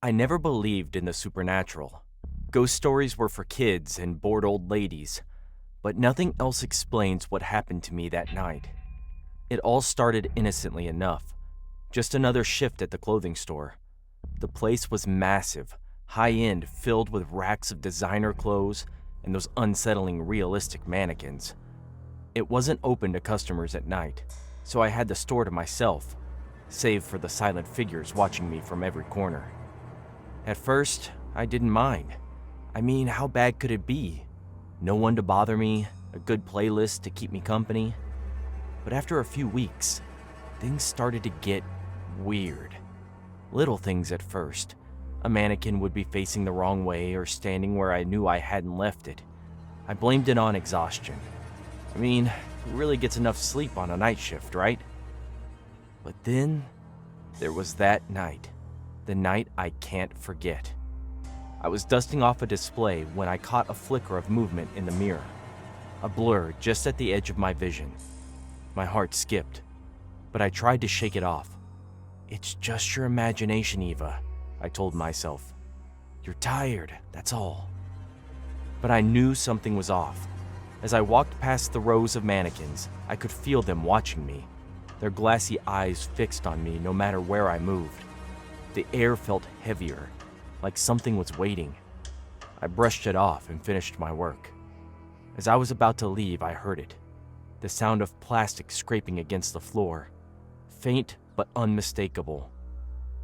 I never believed in the supernatural. Ghost stories were for kids and bored old ladies, but nothing else explains what happened to me that night. It all started innocently enough. Just another shift at the clothing store. The place was massive, high-end, filled with racks of designer clothes and those unsettling realistic mannequins. It wasn't open to customers at night, so I had the store to myself, save for the silent figures watching me from every corner. At first, I didn't mind. I mean, how bad could it be? No one to bother me, a good playlist to keep me company. But after a few weeks, things started to get weird. Little things at first. A mannequin would be facing the wrong way or standing where I knew I hadn't left it. I blamed it on exhaustion. I mean, who really gets enough sleep on a night shift, right? But then, there was that night. The night I can't forget. I was dusting off a display when I caught a flicker of movement in the mirror. A blur just at the edge of my vision. My heart skipped, but I tried to shake it off. "It's just your imagination, Eva," I told myself. "You're tired, that's all." But I knew something was off. As I walked past the rows of mannequins, I could feel them watching me, their glassy eyes fixed on me no matter where I moved. The air felt heavier, like something was waiting. I brushed it off and finished my work. As I was about to leave, I heard it. The sound of plastic scraping against the floor. Faint but unmistakable.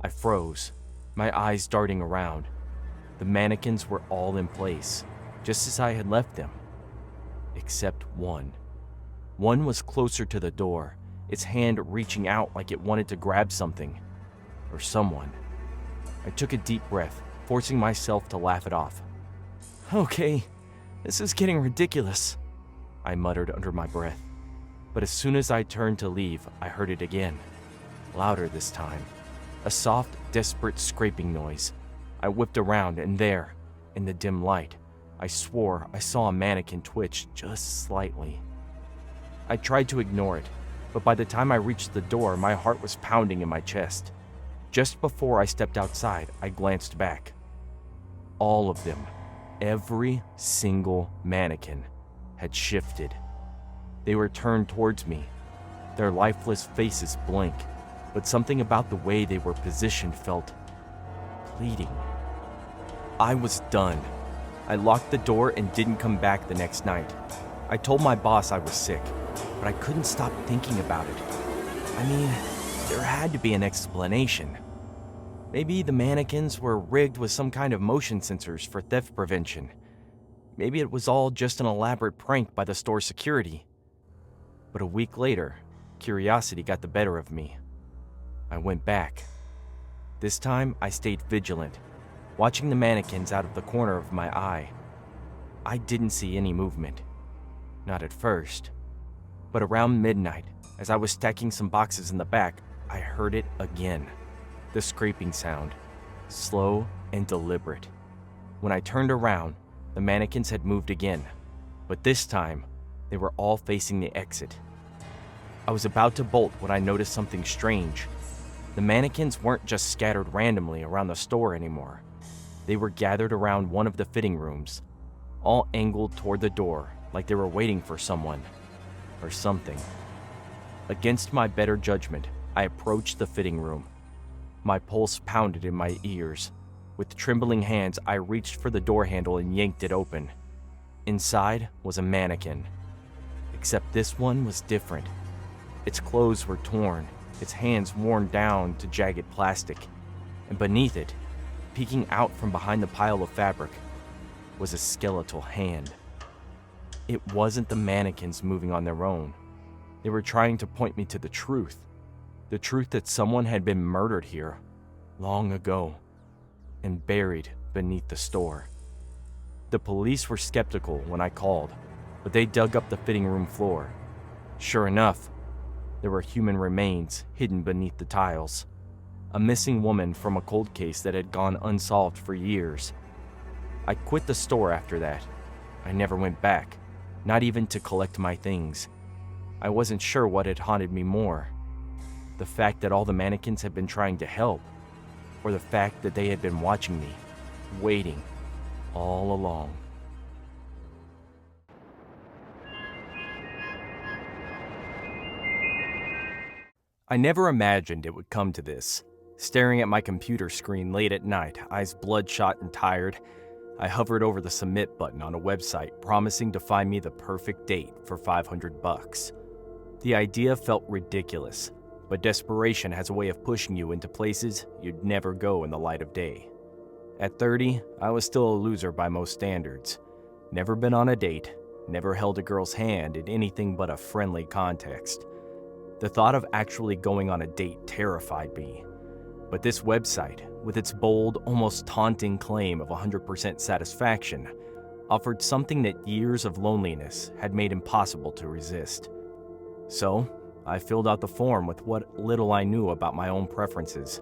I froze, my eyes darting around. The mannequins were all in place, just as I had left them. Except one. One was closer to the door, its hand reaching out like it wanted to grab something. Or someone. I took a deep breath, forcing myself to laugh it off. "Okay, this is getting ridiculous," I muttered under my breath. But as soon as I turned to leave, I heard it again. Louder this time. A soft, desperate scraping noise. I whipped around and there, in the dim light, I swore I saw a mannequin twitch just slightly. I tried to ignore it, but by the time I reached the door, my heart was pounding in my chest. Just before I stepped outside, I glanced back. All of them, every single mannequin, had shifted. They were turned towards me, their lifeless faces blank, but something about the way they were positioned felt pleading. I was done. I locked the door and didn't come back the next night. I told my boss I was sick, but I couldn't stop thinking about it. I mean, there had to be an explanation. Maybe the mannequins were rigged with some kind of motion sensors for theft prevention. Maybe it was all just an elaborate prank by the store security. But a week later, curiosity got the better of me. I went back. This time, I stayed vigilant, watching the mannequins out of the corner of my eye. I didn't see any movement. Not at first. But around midnight, as I was stacking some boxes in the back, I heard it again. The scraping sound, slow and deliberate. When I turned around, the mannequins had moved again, but this time, they were all facing the exit. I was about to bolt when I noticed something strange. The mannequins weren't just scattered randomly around the store anymore. They were gathered around one of the fitting rooms, all angled toward the door like they were waiting for someone or something. Against my better judgment, I approached the fitting room. My pulse pounded in my ears. With trembling hands, I reached for the door handle and yanked it open. Inside was a mannequin. Except this one was different. Its clothes were torn, its hands worn down to jagged plastic, and beneath it, peeking out from behind the pile of fabric, was a skeletal hand. It wasn't the mannequins moving on their own. They were trying to point me to the truth that someone had been murdered here long ago and buried beneath the store. The police were skeptical when I called, but they dug up the fitting room floor. Sure enough, there were human remains hidden beneath the tiles. A missing woman from a cold case that had gone unsolved for years. I quit the store after that. I never went back, not even to collect my things. I wasn't sure what had haunted me more. The fact that all the mannequins had been trying to help, or the fact that they had been watching me, waiting, all along. I never imagined it would come to this. Staring at my computer screen late at night, eyes bloodshot and tired, I hovered over the submit button on a website promising to find me the perfect date for $500. The idea felt ridiculous, but desperation has a way of pushing you into places you'd never go in the light of day. At 30, I was still a loser by most standards. Never been on a date, never held a girl's hand in anything but a friendly context. The thought of actually going on a date terrified me. But this website, with its bold, almost taunting claim of 100% satisfaction, offered something that years of loneliness had made impossible to resist. So, I filled out the form with what little I knew about my own preferences.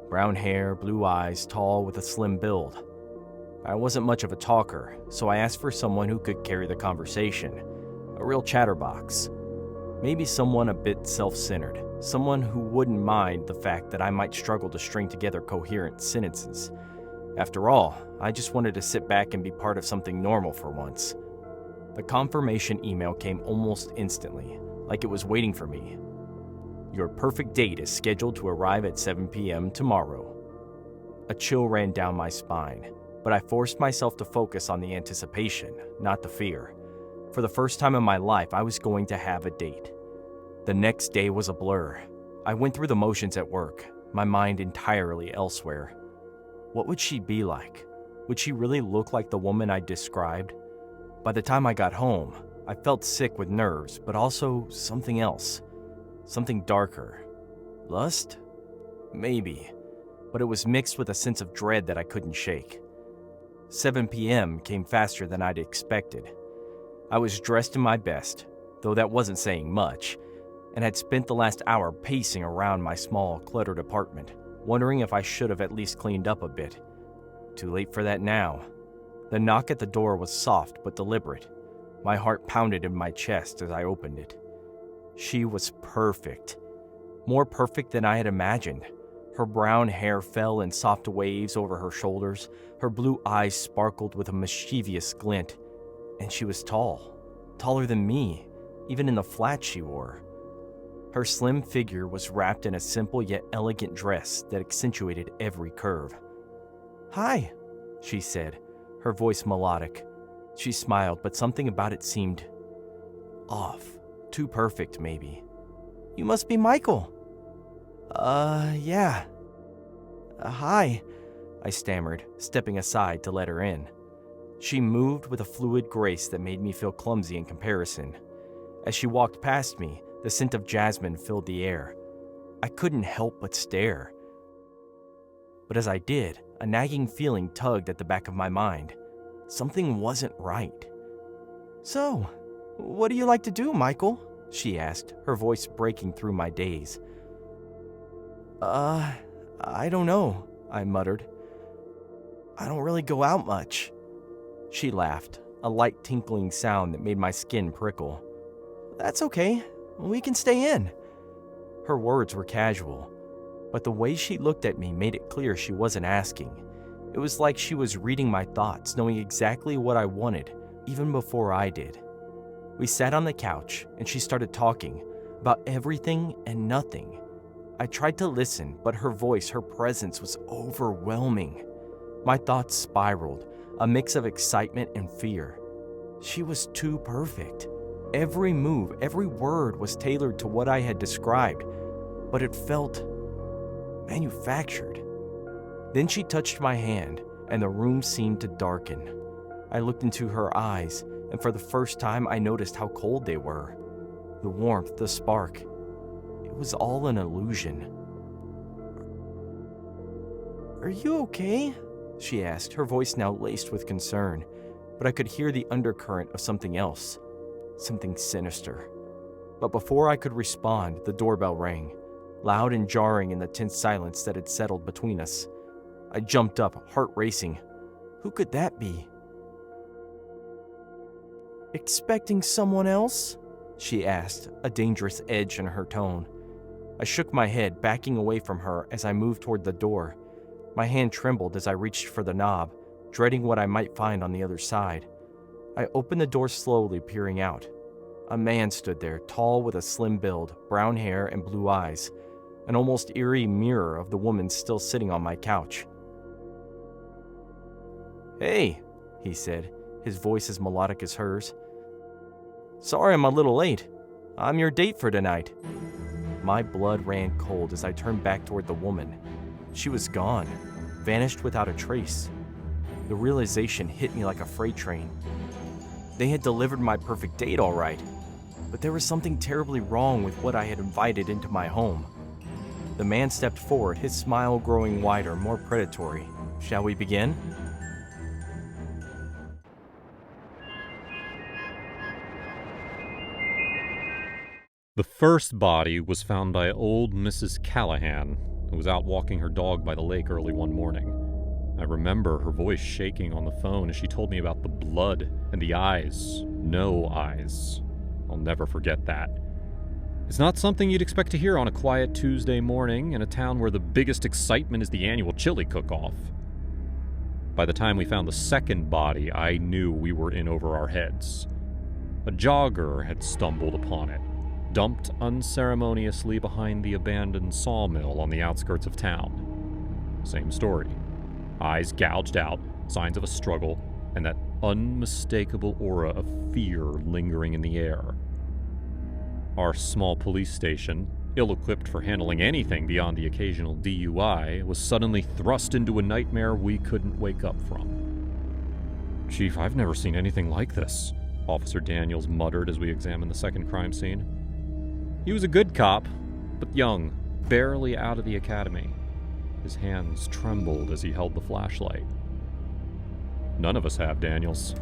Brown hair, blue eyes, tall with a slim build. I wasn't much of a talker, so I asked for someone who could carry the conversation. A real chatterbox. Maybe someone a bit self-centered. Someone who wouldn't mind the fact that I might struggle to string together coherent sentences. After all, I just wanted to sit back and be part of something normal for once. The confirmation email came almost instantly, like it was waiting for me. Your perfect date is scheduled to arrive at 7 p.m. tomorrow. A chill ran down my spine, but I forced myself to focus on the anticipation, not the fear. For the first time in my life, I was going to have a date. The next day was a blur. I went through the motions at work, my mind entirely elsewhere. What would she be like? Would she really look like the woman I described? By the time I got home, I felt sick with nerves, but also something else. Something darker. Lust? Maybe. But it was mixed with a sense of dread that I couldn't shake. 7 p.m. came faster than I'd expected. I was dressed in my best, though that wasn't saying much, and had spent the last hour pacing around my small, cluttered apartment, wondering if I should have at least cleaned up a bit. Too late for that now. The knock at the door was soft but deliberate. My heart pounded in my chest as I opened it. She was perfect. More perfect than I had imagined. Her brown hair fell in soft waves over her shoulders, her blue eyes sparkled with a mischievous glint, and she was tall, taller than me, even in the flats she wore. Her slim figure was wrapped in a simple yet elegant dress that accentuated every curve. "Hi," she said, her voice melodic. She smiled, but something about it seemed off, too perfect maybe. "You must be Michael." Yeah. Hi," I stammered, stepping aside to let her in. She moved with a fluid grace that made me feel clumsy in comparison. As she walked past me, the scent of jasmine filled the air. I couldn't help but stare. But as I did, a nagging feeling tugged at the back of my mind. Something wasn't right. "So, what do you like to do, Michael?" she asked, her voice breaking through my daze. I don't know," I muttered. "I don't really go out much." She laughed, a light tinkling sound that made my skin prickle. "That's okay. We can stay in." Her words were casual, but the way she looked at me made it clear she wasn't asking. It was like she was reading my thoughts, knowing exactly what I wanted, even before I did. We sat on the couch, and she started talking about everything and nothing. I tried to listen, but her voice, her presence was overwhelming. My thoughts spiraled, a mix of excitement and fear. She was too perfect. Every move, every word was tailored to what I had described, but it felt manufactured. Then she touched my hand, and the room seemed to darken. I looked into her eyes, and for the first time I noticed how cold they were. The warmth, the spark. It was all an illusion. "Are you okay?" she asked, her voice now laced with concern, but I could hear the undercurrent of something else, something sinister. But before I could respond, the doorbell rang, loud and jarring in the tense silence that had settled between us. I jumped up, heart racing. Who could that be? "Expecting someone else?" she asked, a dangerous edge in her tone. I shook my head, backing away from her as I moved toward the door. My hand trembled as I reached for the knob, dreading what I might find on the other side. I opened the door slowly, peering out. A man stood there, tall with a slim build, brown hair and blue eyes, an almost eerie mirror of the woman still sitting on my couch. "Hey," he said, his voice as melodic as hers. "Sorry I'm a little late. I'm your date for tonight." My blood ran cold as I turned back toward the woman. She was gone, vanished without a trace. The realization hit me like a freight train. They had delivered my perfect date, all right, but there was something terribly wrong with what I had invited into my home. The man stepped forward, his smile growing wider, more predatory. "Shall we begin?" The first body was found by old Mrs. Callahan, who was out walking her dog by the lake early one morning. I remember her voice shaking on the phone as she told me about the blood and the eyes. No eyes. I'll never forget that. It's not something you'd expect to hear on a quiet Tuesday morning in a town where the biggest excitement is the annual chili cook-off. By the time we found the second body, I knew we were in over our heads. A jogger had stumbled upon it, dumped unceremoniously behind the abandoned sawmill on the outskirts of town. Same story. Eyes gouged out, signs of a struggle, and that unmistakable aura of fear lingering in the air. Our small police station, ill-equipped for handling anything beyond the occasional DUI, was suddenly thrust into a nightmare we couldn't wake up from. "Chief, I've never seen anything like this," Officer Daniels muttered as we examined the second crime scene. He was a good cop, but young, barely out of the academy. His hands trembled as he held the flashlight. "None of us have, Daniels.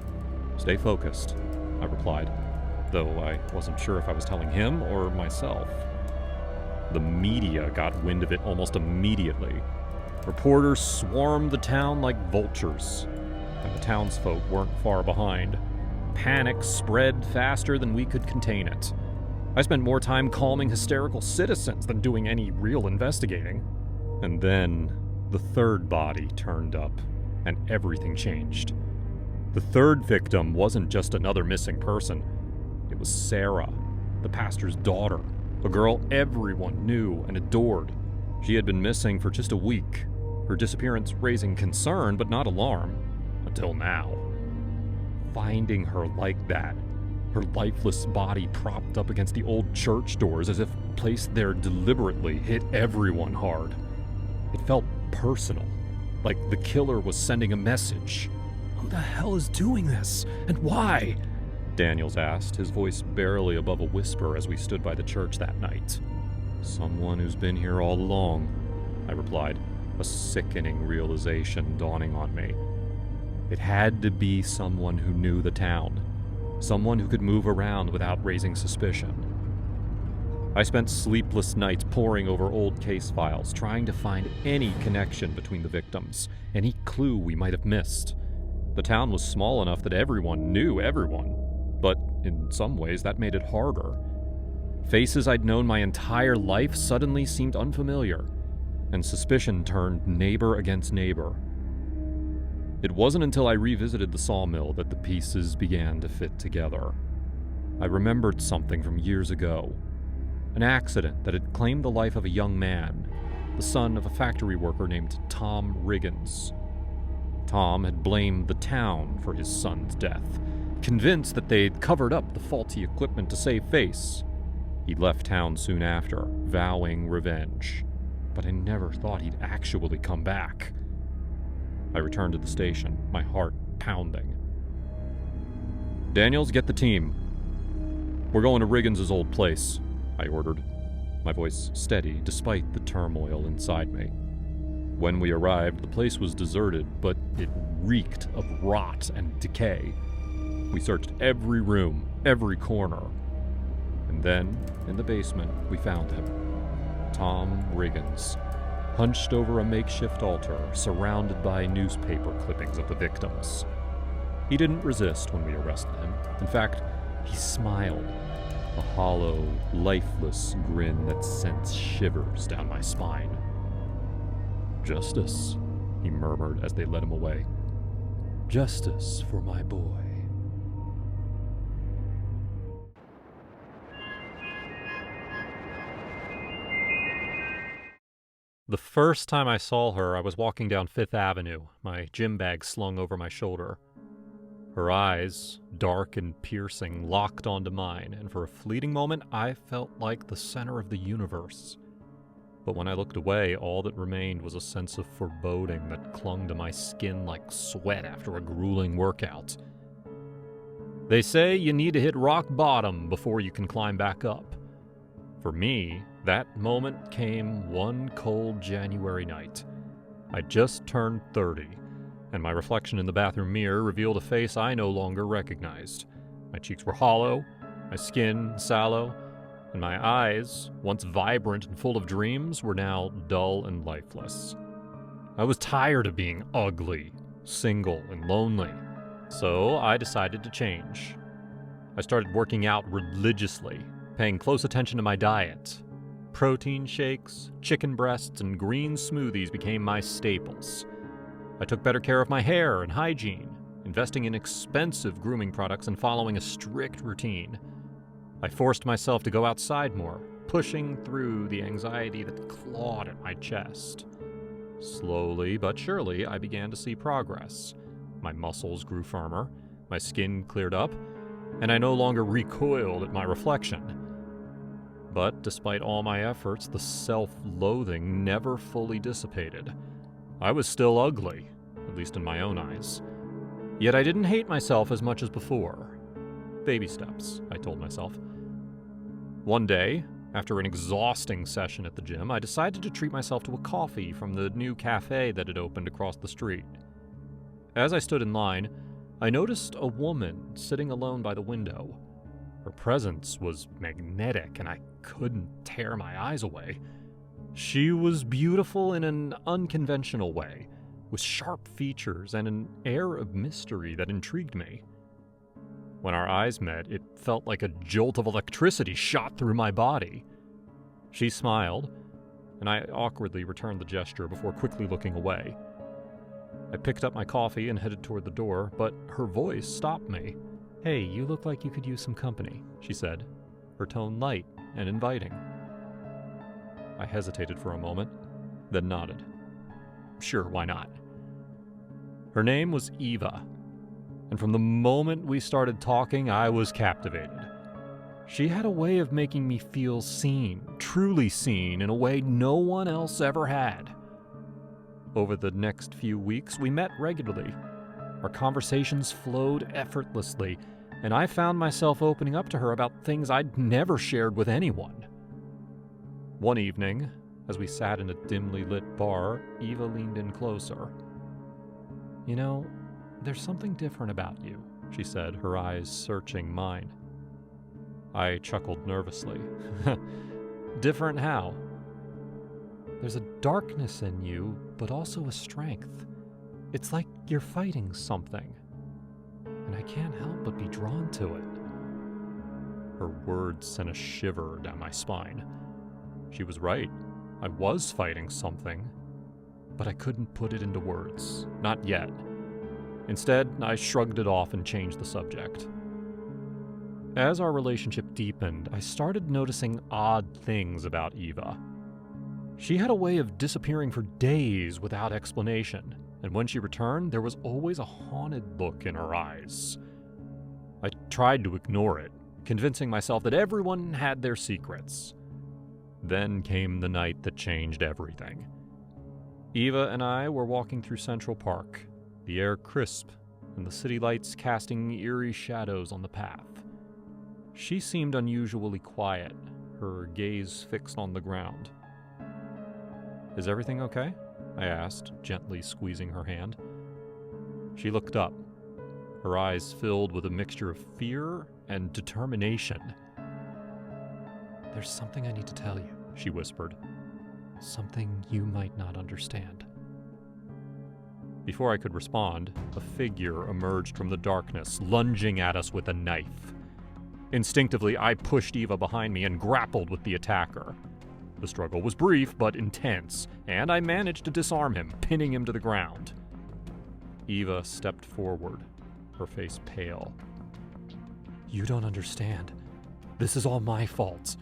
Stay focused," I replied, though I wasn't sure if I was telling him or myself. The media got wind of it almost immediately. Reporters swarmed the town like vultures, and the townsfolk weren't far behind. Panic spread faster than we could contain it. I spent more time calming hysterical citizens than doing any real investigating. And then, the third body turned up, and everything changed. The third victim wasn't just another missing person. It was Sarah, the pastor's daughter, a girl everyone knew and adored. She had been missing for just a week, her disappearance raising concern but not alarm, until now. Finding her like that, her lifeless body propped up against the old church doors as if placed there deliberately, hit everyone hard. It felt personal, like the killer was sending a message. "Who the hell is doing this? And why?" Daniels asked, his voice barely above a whisper as we stood by the church that night. "Someone who's been here all along," I replied, a sickening realization dawning on me. It had to be someone who knew the town, someone who could move around without raising suspicion. I spent sleepless nights poring over old case files, trying to find any connection between the victims, any clue we might have missed. The town was small enough that everyone knew everyone, but in some ways that made it harder. Faces I'd known my entire life suddenly seemed unfamiliar, and suspicion turned neighbor against neighbor. It wasn't until I revisited the sawmill that the pieces began to fit together. I remembered something from years ago. An accident that had claimed the life of a young man, the son of a factory worker named Tom Riggins. Tom had blamed the town for his son's death, convinced that they'd covered up the faulty equipment to save face. He'd left town soon after, vowing revenge, but I never thought he'd actually come back. I returned to the station, my heart pounding. "Daniels, get the team. We're going to Riggins' old place," I ordered, my voice steady despite the turmoil inside me. When we arrived, the place was deserted, but it reeked of rot and decay. We searched every room, every corner. And then, in the basement, we found him. Tom Riggins, hunched over a makeshift altar, surrounded by newspaper clippings of the victims. He didn't resist when we arrested him. In fact, he smiled, a hollow, lifeless grin that sent shivers down my spine. "Justice," he murmured as they led him away. "Justice for my boy." The first time I saw her, I was walking down Fifth Avenue, my gym bag slung over my shoulder. Her eyes, dark and piercing, locked onto mine, and for a fleeting moment, I felt like the center of the universe. But when I looked away, all that remained was a sense of foreboding that clung to my skin like sweat after a grueling workout. They say you need to hit rock bottom before you can climb back up. For me, that moment came one cold January night. I just turned 30, and my reflection in the bathroom mirror revealed a face I no longer recognized. My cheeks were hollow, my skin sallow, and my eyes, once vibrant and full of dreams, were now dull and lifeless. I was tired of being ugly, single, and lonely, so I decided to change. I started working out religiously, paying close attention to my diet. Protein shakes, chicken breasts, and green smoothies became my staples. I took better care of my hair and hygiene, investing in expensive grooming products and following a strict routine. I forced myself to go outside more, pushing through the anxiety that clawed at my chest. Slowly but surely, I began to see progress. My muscles grew firmer, my skin cleared up, and I no longer recoiled at my reflection. But despite all my efforts, the self-loathing never fully dissipated. I was still ugly, at least in my own eyes. Yet I didn't hate myself as much as before. Baby steps, I told myself. One day, after an exhausting session at the gym, I decided to treat myself to a coffee from the new cafe that had opened across the street. As I stood in line, I noticed a woman sitting alone by the window. Her presence was magnetic, and I couldn't tear my eyes away. She was beautiful in an unconventional way, with sharp features and an air of mystery that intrigued me. When our eyes met, it felt like a jolt of electricity shot through my body. She smiled, and I awkwardly returned the gesture before quickly looking away. I picked up my coffee and headed toward the door, but her voice stopped me. "Hey, you look like you could use some company," she said, her tone light and inviting. I hesitated for a moment, then nodded. Sure, why not? Her name was Eva, and from the moment we started talking, I was captivated. She had a way of making me feel seen, truly seen, in a way no one else ever had. Over the next few weeks, we met regularly. Our conversations flowed effortlessly, and I found myself opening up to her about things I'd never shared with anyone. One evening, as we sat in a dimly lit bar, Eva leaned in closer. "You know, there's something different about you," she said, her eyes searching mine. I chuckled nervously. "Different how?" "There's a darkness in you, but also a strength. It's like you're fighting something, and I can't help but be drawn to it." Her words sent a shiver down my spine. She was right. I was fighting something, but I couldn't put it into words. Not yet. Instead, I shrugged it off and changed the subject. As our relationship deepened, I started noticing odd things about Eva. She had a way of disappearing for days without explanation, and when she returned, there was always a haunted look in her eyes. I tried to ignore it, convincing myself that everyone had their secrets. Then came the night that changed everything. Eva and I were walking through Central Park, the air crisp and the city lights casting eerie shadows on the path. She seemed unusually quiet, her gaze fixed on the ground. "Is everything okay?" I asked, gently squeezing her hand. She looked up, her eyes filled with a mixture of fear and determination. "There's something I need to tell you," she whispered. "Something you might not understand." Before I could respond, a figure emerged from the darkness, lunging at us with a knife. Instinctively, I pushed Eva behind me and grappled with the attacker. The struggle was brief but intense, and I managed to disarm him, pinning him to the ground. Eva stepped forward, her face pale. "You don't understand. This is all my fault."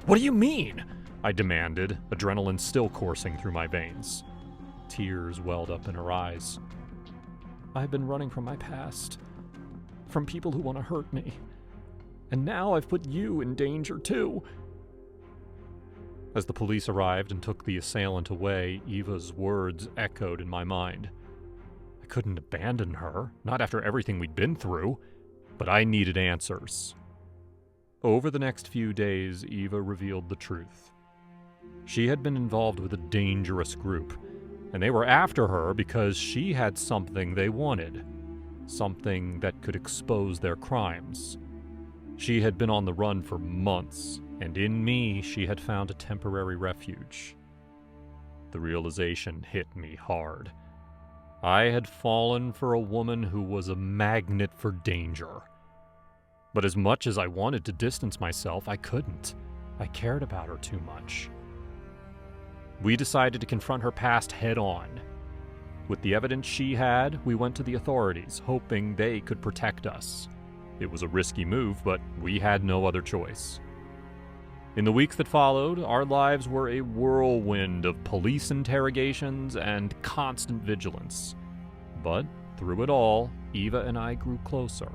"What do you mean?" I demanded, adrenaline still coursing through my veins. Tears welled up in her eyes. "I've been running from my past, from people who want to hurt me. And now I've put you in danger too." As the police arrived and took the assailant away, Eva's words echoed in my mind. I couldn't abandon her, not after everything we'd been through, but I needed answers. Over the next few days, Eva revealed the truth. She had been involved with a dangerous group, and they were after her because she had something they wanted, something that could expose their crimes. She had been on the run for months, and in me she had found a temporary refuge. The realization hit me hard. I had fallen for a woman who was a magnet for danger. But as much as I wanted to distance myself, I couldn't. I cared about her too much. We decided to confront her past head-on. With the evidence she had, we went to the authorities, hoping they could protect us. It was a risky move, but we had no other choice. In the weeks that followed, our lives were a whirlwind of police interrogations and constant vigilance. But through it all, Eva and I grew closer.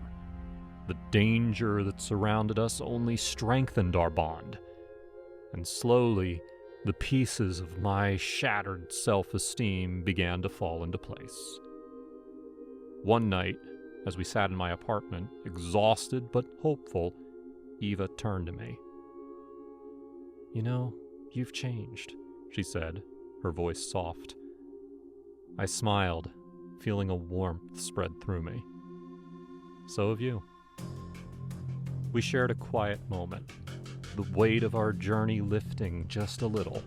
The danger that surrounded us only strengthened our bond. And slowly, the pieces of my shattered self-esteem began to fall into place. One night, as we sat in my apartment, exhausted but hopeful, Eva turned to me. "You know, you've changed," she said, her voice soft. I smiled, feeling a warmth spread through me. "So have you." We shared a quiet moment, the weight of our journey lifting just a little.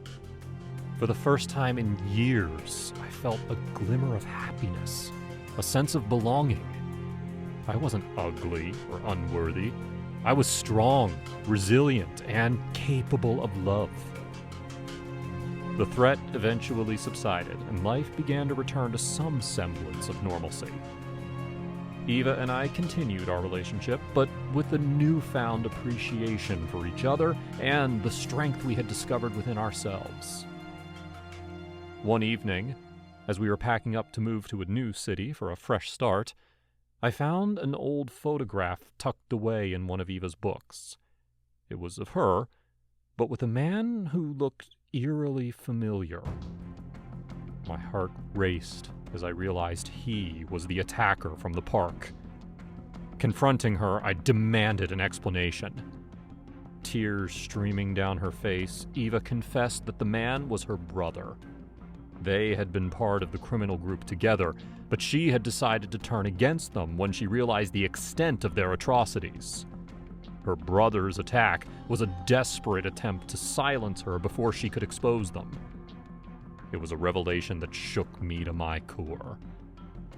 For the first time in years, I felt a glimmer of happiness, a sense of belonging. I wasn't ugly or unworthy. I was strong, resilient, and capable of love. The threat eventually subsided, and life began to return to some semblance of normalcy. Eva and I continued our relationship, but with a newfound appreciation for each other and the strength we had discovered within ourselves. One evening, as we were packing up to move to a new city for a fresh start, I found an old photograph tucked away in one of Eva's books. It was of her, but with a man who looked eerily familiar. My heart raced as I realized he was the attacker from the park. Confronting her, I demanded an explanation. Tears streaming down her face, Eva confessed that the man was her brother. They had been part of the criminal group together, but she had decided to turn against them when she realized the extent of their atrocities. Her brother's attack was a desperate attempt to silence her before she could expose them. It was a revelation that shook me to my core.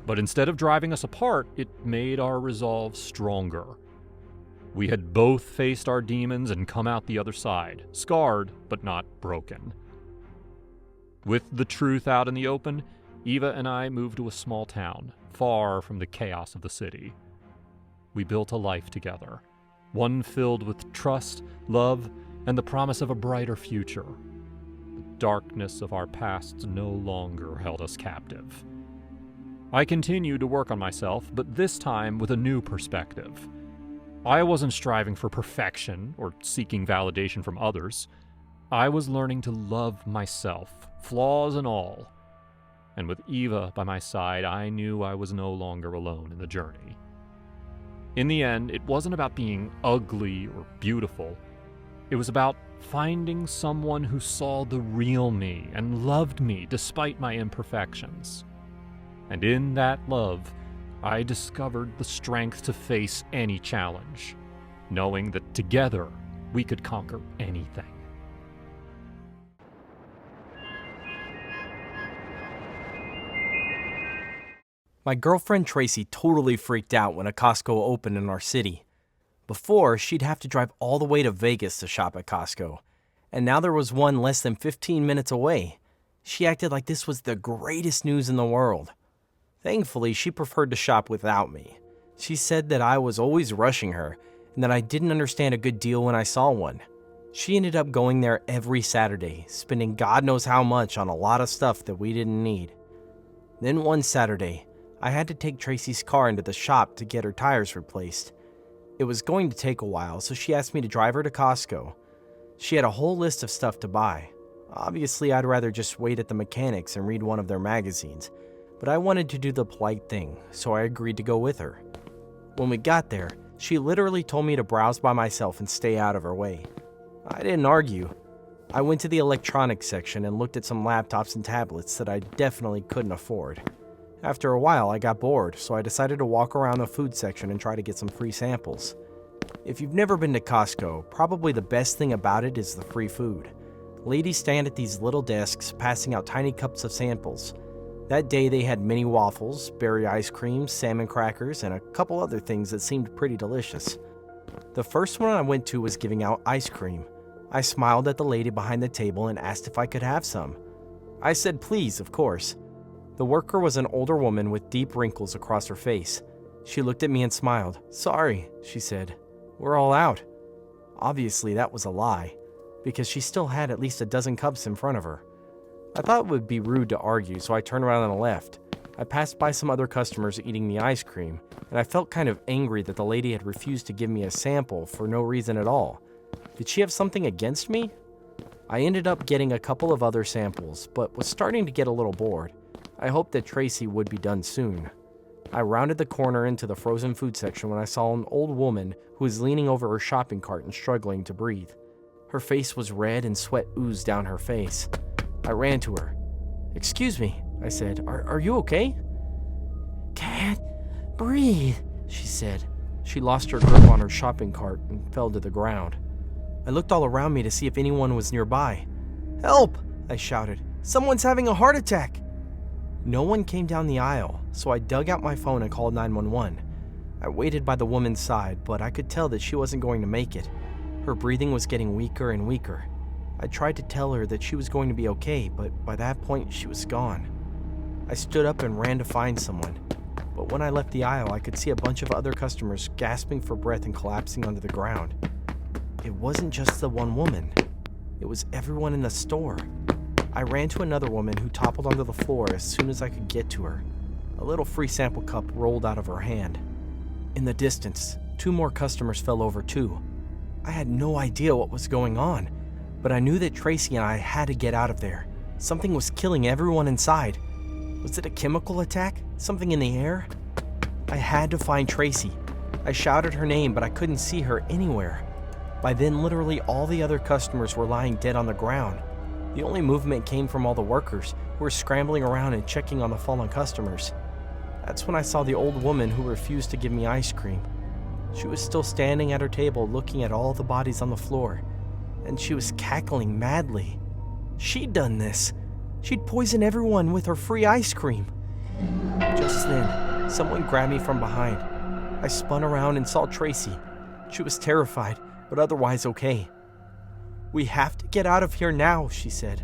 But instead of driving us apart, it made our resolve stronger. We had both faced our demons and come out the other side, scarred but not broken. With the truth out in the open, Eva and I moved to a small town, far from the chaos of the city. We built a life together, one filled with trust, love, and the promise of a brighter future. The darkness of our past no longer held us captive. I continued to work on myself, but this time with a new perspective. I wasn't striving for perfection or seeking validation from others. I was learning to love myself, flaws and all. And with Eva by my side, I knew I was no longer alone in the journey. In the end, it wasn't about being ugly or beautiful. It was about finding someone who saw the real me and loved me despite my imperfections. And in that love, I discovered the strength to face any challenge, knowing that together we could conquer anything. My girlfriend Tracy totally freaked out when a Costco opened in our city. Before, she'd have to drive all the way to Vegas to shop at Costco. and now there was one less than 15 minutes away. She acted like this was the greatest news in the world. Thankfully, she preferred to shop without me. She said that I was always rushing her and that I didn't understand a good deal when I saw one. She ended up going there every Saturday, spending God knows how much on a lot of stuff that we didn't need. Then one Saturday, I had to take Tracy's car into the shop to get her tires replaced. It was going to take a while, so she asked me to drive her to Costco. She had a whole list of stuff to buy. Obviously, I'd rather just wait at the mechanics and read one of their magazines, but I wanted to do the polite thing, so I agreed to go with her. When we got there, she literally told me to browse by myself and stay out of her way. I didn't argue. I went to the electronics section and looked at some laptops and tablets that I definitely couldn't afford. After a while, I got bored, so I decided to walk around the food section and try to get some free samples. If you've never been to Costco, probably the best thing about it is the free food. Ladies stand at these little desks passing out tiny cups of samples. That day they had mini waffles, berry ice cream, salmon crackers, and a couple other things that seemed pretty delicious. The first one I went to was giving out ice cream. I smiled at the lady behind the table and asked if I could have some. I said please, of course. The worker was an older woman with deep wrinkles across her face. She looked at me and smiled. "Sorry," she said. "We're all out." Obviously, that was a lie, because she still had at least a dozen cups in front of her. I thought it would be rude to argue, so I turned around and left. I passed by some other customers eating the ice cream, and I felt kind of angry that the lady had refused to give me a sample for no reason at all. Did she have something against me? I ended up getting a couple of other samples, but was starting to get a little bored. I hoped that Tracy would be done soon. I rounded the corner into the frozen food section when I saw an old woman who was leaning over her shopping cart and struggling to breathe. Her face was red and sweat oozed down her face. I ran to her. "Excuse me," I said. Are you okay?" "Can't breathe," she said. She lost her grip on her shopping cart and fell to the ground. I looked all around me to see if anyone was nearby. "Help!" I shouted. "Someone's having a heart attack!" No one came down the aisle, so I dug out my phone and called 911. I waited by the woman's side, but I could tell that she wasn't going to make it. Her breathing was getting weaker and weaker. I tried to tell her that she was going to be okay, but by that point, she was gone. I stood up and ran to find someone, but when I left the aisle, I could see a bunch of other customers gasping for breath and collapsing onto the ground. It wasn't just the one woman. It was everyone in the store. I ran to another woman who toppled onto the floor as soon as I could get to her. A little free sample cup rolled out of her hand. In the distance, 2 more customers fell over too. I had no idea what was going on, but I knew that Tracy and I had to get out of there. Something was killing everyone inside. Was it a chemical attack? Something in the air? I had to find Tracy. I shouted her name, but I couldn't see her anywhere. By then, literally all the other customers were lying dead on the ground. The only movement came from all the workers, who were scrambling around and checking on the fallen customers. That's when I saw the old woman who refused to give me ice cream. She was still standing at her table looking at all the bodies on the floor, and she was cackling madly. She'd done this. She'd poisoned everyone with her free ice cream. Just then, someone grabbed me from behind. I spun around and saw Tracy. She was terrified, but otherwise okay. "We have to get out of here now," she said.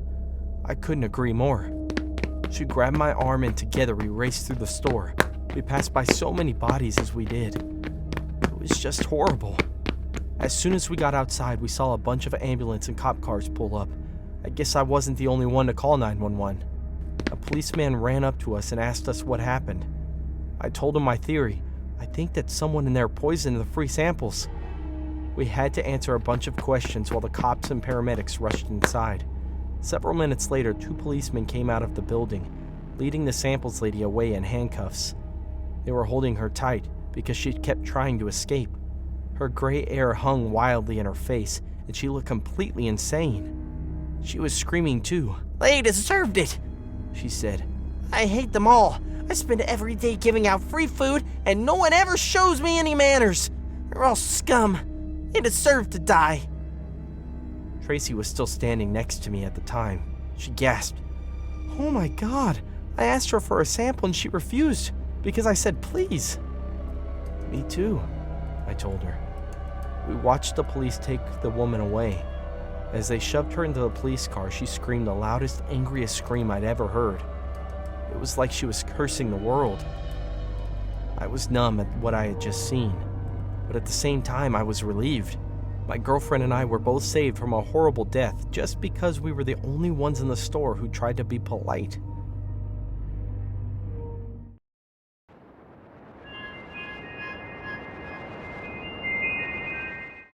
I couldn't agree more. She grabbed my arm and together we raced through the store. We passed by so many bodies as we did. It was just horrible. As soon as we got outside, we saw a bunch of ambulance and cop cars pull up. I guess I wasn't the only one to call 911. A policeman ran up to us and asked us what happened. I told him my theory. I think that someone in there poisoned the free samples. We had to answer a bunch of questions while the cops and paramedics rushed inside. Several minutes later, 2 policemen came out of the building, leading the samples lady away in handcuffs. They were holding her tight because she kept trying to escape. Her gray hair hung wildly in her face, and she looked completely insane. She was screaming too. "They deserved it," she said. "I hate them all. I spend every day giving out free food, and no one ever shows me any manners. They're all scum. They deserve to die." Tracy was still standing next to me at the time. She gasped. "Oh my God, I asked her for a sample and she refused because I said please." "Me too," I told her. We watched the police take the woman away. As they shoved her into the police car, she screamed the loudest, angriest scream I'd ever heard. It was like she was cursing the world. I was numb at what I had just seen, but at the same time, I was relieved. My girlfriend and I were both saved from a horrible death just because we were the only ones in the store who tried to be polite.